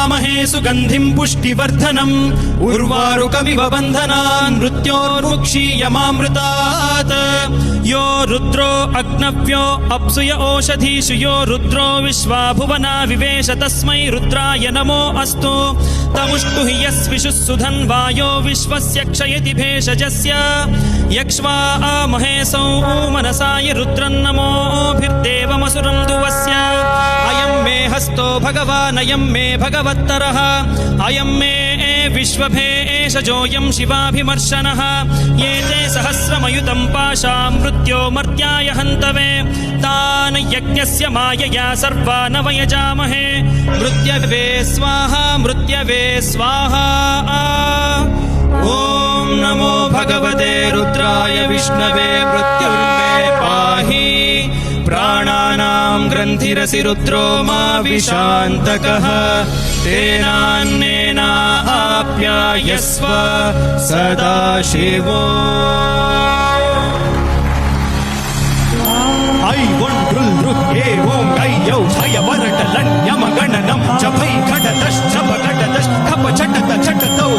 पुष्पयामहे सुगन्धिं पुष्टिवर्धनम् उर्वारुकमिव बन्धनान् मृत्योर्मुक्षीयमामृतात् यो रुद्रो अग्नव्यो अप्सुय ओषधीषु यो रुद्रो विश्वा भुवना विवेश तस्मै रुद्राय नमो अस्तु तमुष्टु हि यस्विषुः सुधन्वायो विश्वस्य क्षयति भेषजस्य यक्ष्वा महेशौ मनसाय रुद्रन्नमोभिर्देवमसुरं दुवस्य अयं मे हस्तो भगवान् अयं मे भगवत्तरः अयं मे विश्वभेषजोऽयं शिवाभिमर्शनः ये ते सहस्रमयुतं पाशां मृत्योर्मर्त्याय हन्तवे तान् यज्ञस्य मायया सर्वान् वयजामहे मृत्यवे स्वाहा मृत्यवे स्वाहा ॐ नमो भगवते रुद्राय विष्णवे मृत्युर्मे पाहि प्राणानां ग्रन्थिरसि रुद्रो मा विशान्तकः तेनान्नेनाप्यायस्व सदा शिवो ऐ वोण् एवं गयौ छय वरटलन्यमगणनं जपै घटतश्चप घटतश् खप झटत झटतौ